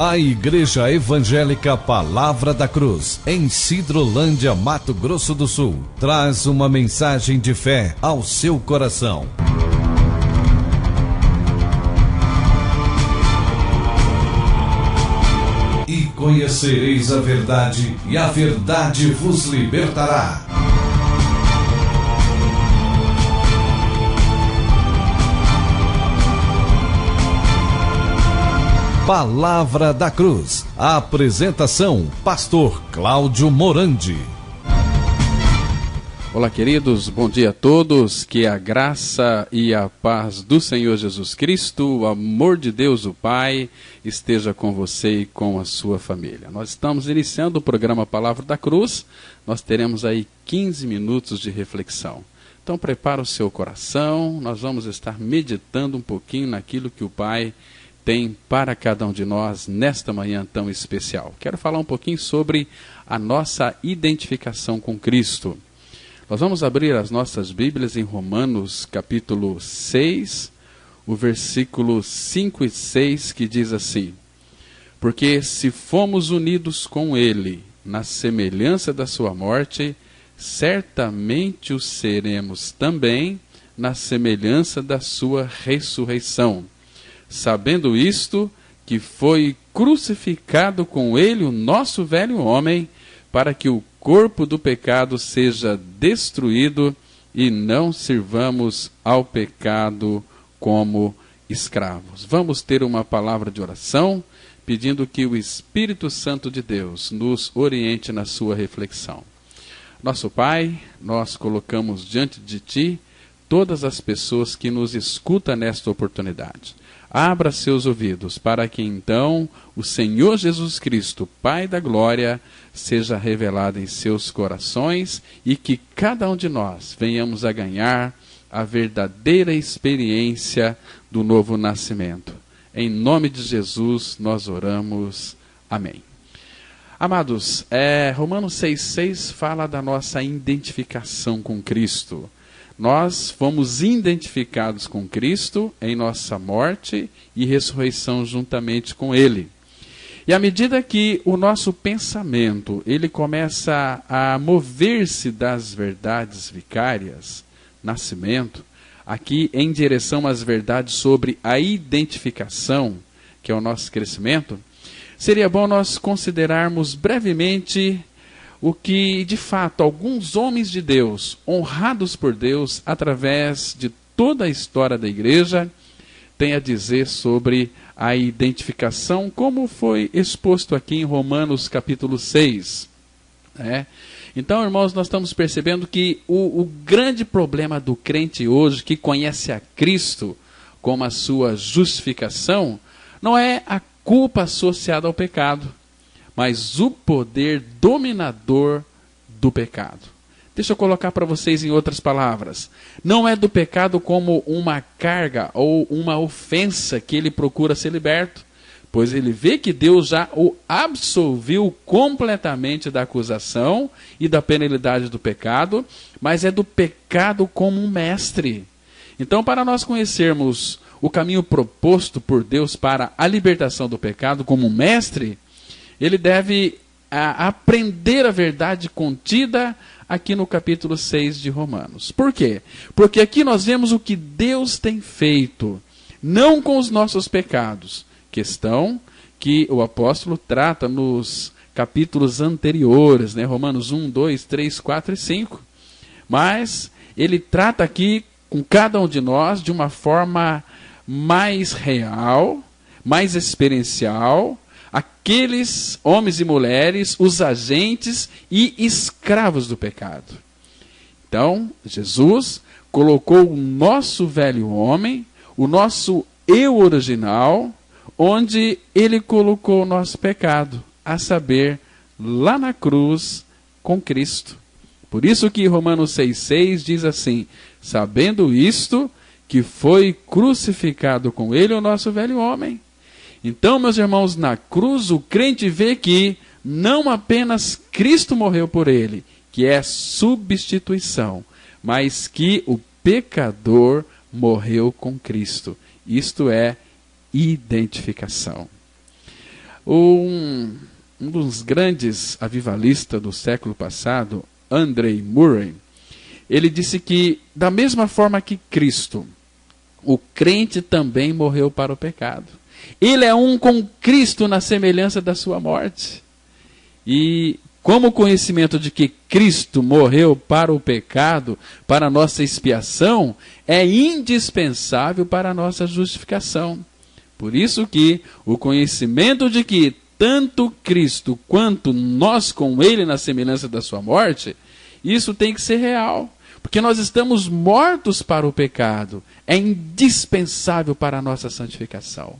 A Igreja Evangélica Palavra da Cruz, em Sidrolândia, Mato Grosso do Sul, traz uma mensagem de fé ao seu coração. E conhecereis a verdade, e a verdade vos libertará. Palavra da Cruz. A apresentação, Pastor Cláudio Morandi. Olá, queridos, bom dia a todos. Que a graça e a paz do Senhor Jesus Cristo, o amor de Deus o Pai, esteja com você e com a sua família. Nós estamos iniciando o programa Palavra da Cruz. Nós teremos aí 15 minutos de reflexão. Então prepara o seu coração, nós vamos estar meditando um pouquinho naquilo que o Pai tem para cada um de nós nesta manhã tão especial. Quero falar um pouquinho sobre a nossa identificação com Cristo. Nós vamos abrir as nossas Bíblias em Romanos capítulo 6, o versículo 5 e 6, que diz assim: Porque se fomos unidos com Ele na semelhança da sua morte, certamente o seremos também na semelhança da sua ressurreição. Sabendo isto, que foi crucificado com ele o nosso velho homem, para que o corpo do pecado seja destruído e não sirvamos ao pecado como escravos. Vamos ter uma palavra de oração, pedindo que o Espírito Santo de Deus nos oriente na sua reflexão. Nosso Pai, nós colocamos diante de Ti todas as pessoas que nos escutam nesta oportunidade. Abra seus ouvidos para que então o Senhor Jesus Cristo, Pai da Glória, seja revelado em seus corações e que cada um de nós venhamos a ganhar a verdadeira experiência do novo nascimento. Em nome de Jesus nós oramos. Amém. Amados, Romanos 6,6 fala da nossa identificação com Cristo. Nós fomos identificados com Cristo em nossa morte e ressurreição juntamente com Ele. E à medida que o nosso pensamento ele começa a mover-se das verdades vicárias, nascimento, aqui em direção às verdades sobre a identificação, que é o nosso crescimento, seria bom nós considerarmos brevemente o que, de fato, alguns homens de Deus, honrados por Deus, através de toda a história da igreja, têm a dizer sobre a identificação, como foi exposto aqui em Romanos capítulo 6. Então, irmãos, nós estamos percebendo que o grande problema do crente hoje, que conhece a Cristo como a sua justificação, não é a culpa associada ao pecado, mas o poder dominador do pecado. Deixa eu colocar para vocês em outras palavras. Não é do pecado como uma carga ou uma ofensa que ele procura ser liberto, pois ele vê que Deus já o absolviu completamente da acusação e da penalidade do pecado, mas é do pecado como um mestre. Então, para nós conhecermos o caminho proposto por Deus para a libertação do pecado como um mestre, ele deve aprender a verdade contida aqui no capítulo 6 de Romanos. Por quê? Porque aqui nós vemos o que Deus tem feito, não com os nossos pecados, questão que o apóstolo trata nos capítulos anteriores, Romanos 1, 2, 3, 4 e 5. Mas ele trata aqui com cada um de nós de uma forma mais real, mais experiencial, aqueles homens e mulheres, os agentes e escravos do pecado. Então, Jesus colocou o nosso velho homem, o nosso eu original, onde ele colocou o nosso pecado, a saber, lá na cruz com Cristo. Por isso que Romanos 6,6 diz assim: sabendo isto, que foi crucificado com ele o nosso velho homem. Então, meus irmãos, na cruz o crente vê que não apenas Cristo morreu por ele, que é substituição, mas que o pecador morreu com Cristo. Isto é identificação. Um dos grandes avivalistas do século passado, André Murray, ele disse que, da mesma forma que Cristo, o crente também morreu para o pecado. Ele é um com Cristo na semelhança da sua morte. E como o conhecimento de que Cristo morreu para o pecado, para a nossa expiação, é indispensável para a nossa justificação. Por isso que o conhecimento de que tanto Cristo quanto nós com Ele na semelhança da sua morte, isso tem que ser real. Porque nós estamos mortos para o pecado. É indispensável para a nossa santificação.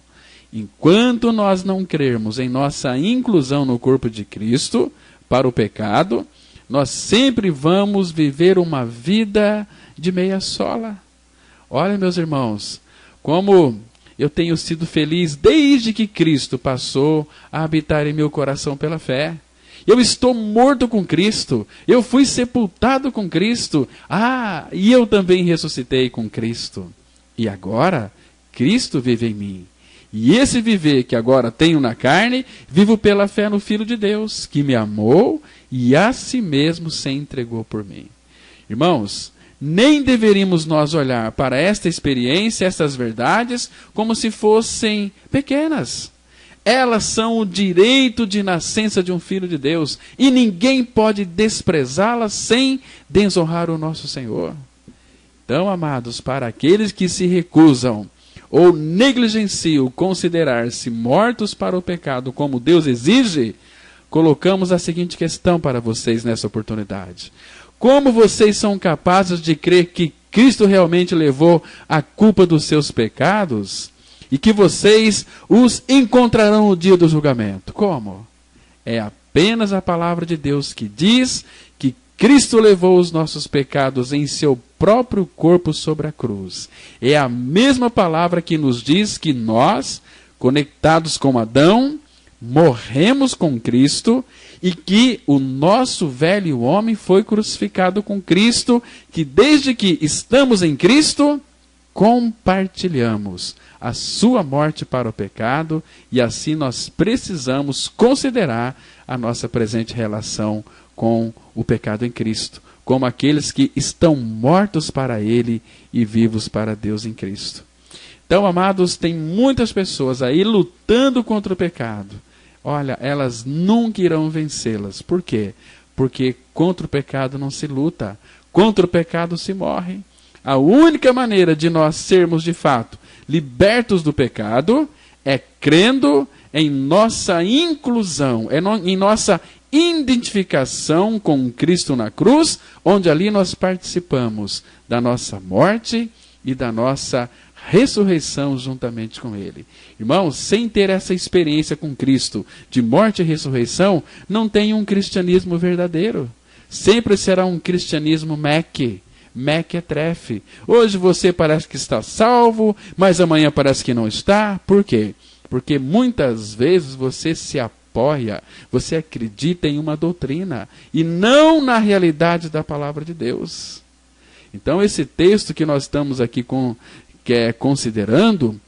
Enquanto nós não crermos em nossa inclusão no corpo de Cristo para o pecado, nós sempre vamos viver uma vida de meia sola. Olha, meus irmãos, como eu tenho sido feliz desde que Cristo passou a habitar em meu coração pela fé. Eu estou morto com Cristo. Eu fui sepultado com Cristo. E eu também ressuscitei com Cristo. E agora, Cristo vive em mim. E esse viver que agora tenho na carne, vivo pela fé no Filho de Deus, que me amou e a si mesmo se entregou por mim. Irmãos, nem deveríamos nós olhar para esta experiência, estas verdades, como se fossem pequenas. Elas são o direito de nascença de um filho de Deus. E ninguém pode desprezá-las sem desonrar o nosso Senhor. Então, amados, para aqueles que se recusam ou negligenciam considerar-se mortos para o pecado como Deus exige, colocamos a seguinte questão para vocês nessa oportunidade. Como vocês são capazes de crer que Cristo realmente levou a culpa dos seus pecados e que vocês os encontrarão no dia do julgamento? Como? É apenas a palavra de Deus que diz que Cristo levou os nossos pecados em seu próprio corpo sobre a cruz. É a mesma palavra que nos diz que nós, conectados com Adão, morremos com Cristo e que o nosso velho homem foi crucificado com Cristo, que desde que estamos em Cristo, compartilhamos a sua morte para o pecado e assim nós precisamos considerar a nossa presente relação com o pecado em Cristo, como aqueles que estão mortos para Ele e vivos para Deus em Cristo. Então, amados, tem muitas pessoas aí lutando contra o pecado. Olha, elas nunca irão vencê-las. Por quê? Porque contra o pecado não se luta. Contra o pecado se morre. A única maneira de nós sermos, de fato, libertos do pecado é crendo em nossa inclusão, em nossa identificação com Cristo na cruz, onde ali nós participamos da nossa morte e da nossa ressurreição juntamente com Ele. Irmãos, sem ter essa experiência com Cristo de morte e ressurreição, não tem um cristianismo verdadeiro. Sempre será um cristianismo mequetrefe. Hoje você parece que está salvo, mas amanhã parece que não está. Por quê? Porque muitas vezes você se apoia, você acredita em uma doutrina e não na realidade da palavra de Deus. Então esse texto que nós estamos aqui considerando,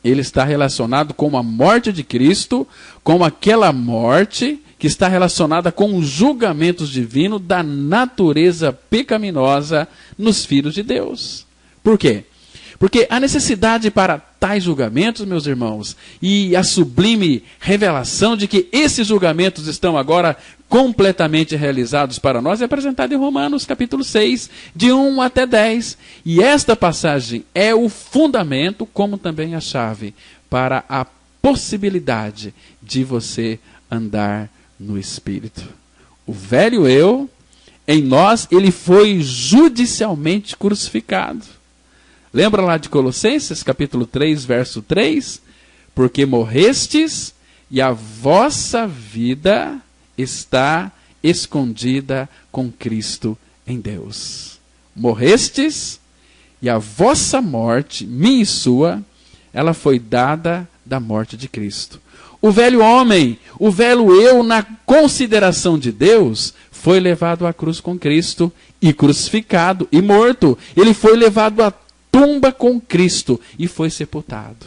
ele está relacionado com a morte de Cristo, com aquela morte que está relacionada com os julgamentos divinos da natureza pecaminosa nos filhos de Deus. Por quê? Porque a necessidade para tais julgamentos, meus irmãos, e a sublime revelação de que esses julgamentos estão agora completamente realizados para nós é apresentada em Romanos capítulo 6, de 1 até 10. E esta passagem é o fundamento, como também a chave, para a possibilidade de você andar no Espírito. O velho eu, em nós, ele foi judicialmente crucificado. Lembra lá de Colossenses, capítulo 3, verso 3? Porque morrestes e a vossa vida está escondida com Cristo em Deus. Morrestes e a vossa morte, minha e sua, ela foi dada da morte de Cristo. O velho homem, o velho eu, na consideração de Deus, foi levado à cruz com Cristo e crucificado e morto. Ele foi levado à tumba com Cristo e foi sepultado.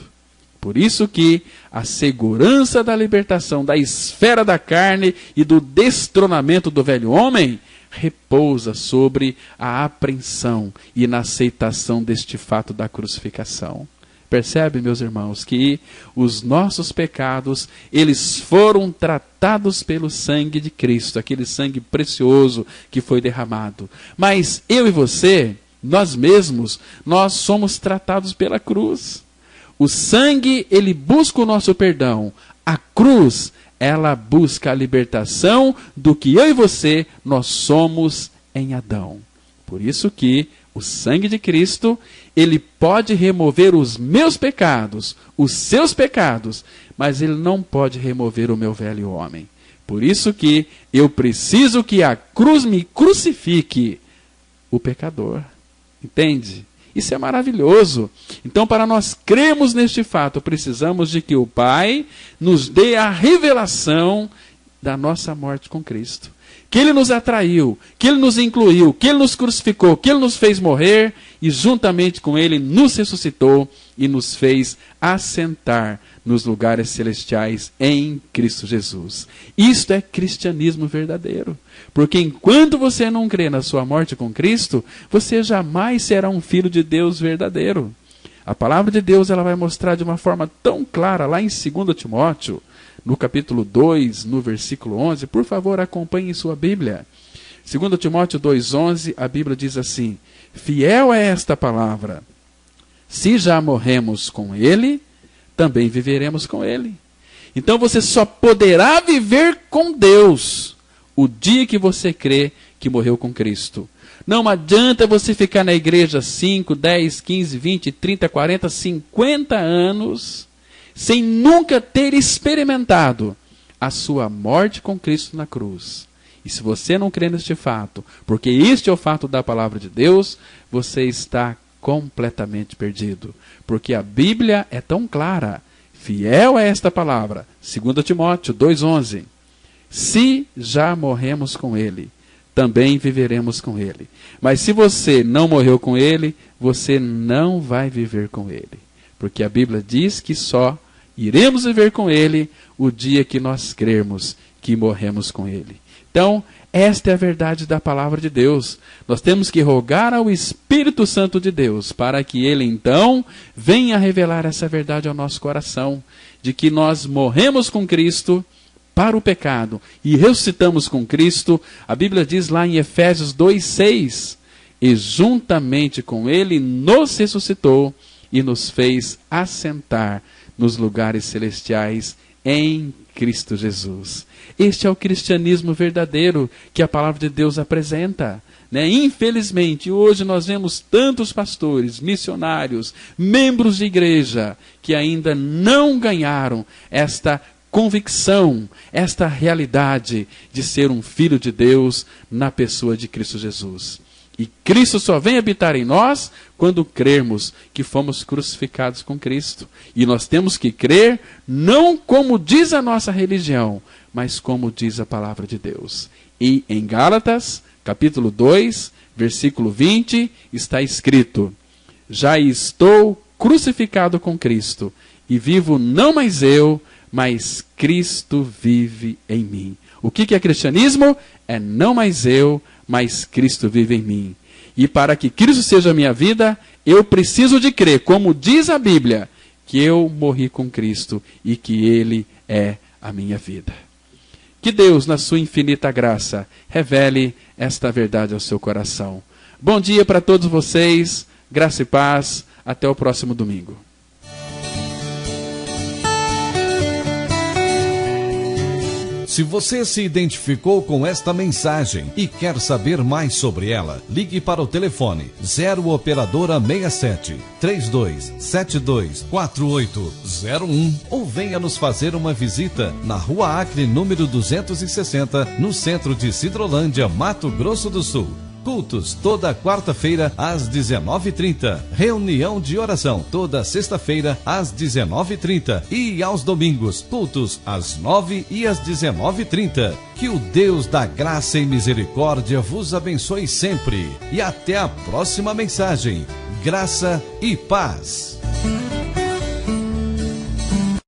Por isso que a segurança da libertação da esfera da carne e do destronamento do velho homem repousa sobre a apreensão e na aceitação deste fato da crucificação. Percebe, meus irmãos, que os nossos pecados, eles foram tratados pelo sangue de Cristo, aquele sangue precioso que foi derramado. Mas eu e você, nós mesmos, nós somos tratados pela cruz. O sangue, ele busca o nosso perdão. A cruz, ela busca a libertação do que eu e você, nós somos em Adão. Por isso que o sangue de Cristo, ele pode remover os meus pecados, os seus pecados, mas ele não pode remover o meu velho homem. Por isso que eu preciso que a cruz me crucifique o pecador. Entende? Isso é maravilhoso. Então, para nós crermos neste fato, precisamos de que o Pai nos dê a revelação da nossa morte com Cristo. Que Ele nos atraiu, que Ele nos incluiu, que Ele nos crucificou, que Ele nos fez morrer e juntamente com Ele nos ressuscitou e nos fez assentar nos lugares celestiais em Cristo Jesus. Isto é cristianismo verdadeiro. Porque enquanto você não crê na sua morte com Cristo, você jamais será um filho de Deus verdadeiro. A palavra de Deus, ela vai mostrar de uma forma tão clara lá em 2 Timóteo, no capítulo 2, no versículo 11. Por favor, acompanhe em sua Bíblia. 2 Timóteo 2,11, a Bíblia diz assim: fiel é esta palavra, se já morremos com Ele, também viveremos com Ele. Então você só poderá viver com Deus o dia que você crê que morreu com Cristo. Não adianta você ficar na igreja 5, 10, 15, 20, 30, 40, 50 anos sem nunca ter experimentado a sua morte com Cristo na cruz. E se você não crê neste fato, porque este é o fato da palavra de Deus, você está completamente perdido. Porque a Bíblia é tão clara, fiel é esta palavra, 2 Timóteo 2,11. Se já morremos com Ele, também viveremos com Ele. Mas se você não morreu com Ele, você não vai viver com Ele. Porque a Bíblia diz que só iremos viver com Ele o dia que nós crermos que morremos com Ele. Então, esta é a verdade da palavra de Deus. Nós temos que rogar ao Espírito Santo de Deus para que Ele, então, venha revelar essa verdade ao nosso coração, de que nós morremos com Cristo para o pecado e ressuscitamos com Cristo. A Bíblia diz lá em Efésios 2,6, e juntamente com Ele nos ressuscitou e nos fez assentar nos lugares celestiais em Cristo Jesus. Este é o cristianismo verdadeiro que a palavra de Deus apresenta. Infelizmente, hoje nós vemos tantos pastores, missionários, membros de igreja, que ainda não ganharam esta convicção, esta realidade de ser um filho de Deus na pessoa de Cristo Jesus. E Cristo só vem habitar em nós quando crermos que fomos crucificados com Cristo. E nós temos que crer não como diz a nossa religião, mas como diz a palavra de Deus. E em Gálatas, capítulo 2, versículo 20, está escrito: já estou crucificado com Cristo, e vivo não mais eu, mas Cristo vive em mim. O que é cristianismo? É não mais eu, mas Cristo vive em mim. E para que Cristo seja a minha vida, eu preciso de crer, como diz a Bíblia, que eu morri com Cristo e que Ele é a minha vida. Que Deus, na sua infinita graça, revele esta verdade ao seu coração. Bom dia para todos vocês, graça e paz, até o próximo domingo. Se você se identificou com esta mensagem e quer saber mais sobre ela, ligue para o telefone 0 operadora 67 3272 4801 ou venha nos fazer uma visita na Rua Acre, número 260, no centro de Sidrolândia, Mato Grosso do Sul. Cultos toda quarta-feira às 19h30. Reunião de oração toda sexta-feira às 19h30. E aos domingos, cultos às 9h e às 19h30. Que o Deus da graça e misericórdia vos abençoe sempre. E até a próxima mensagem. Graça e paz.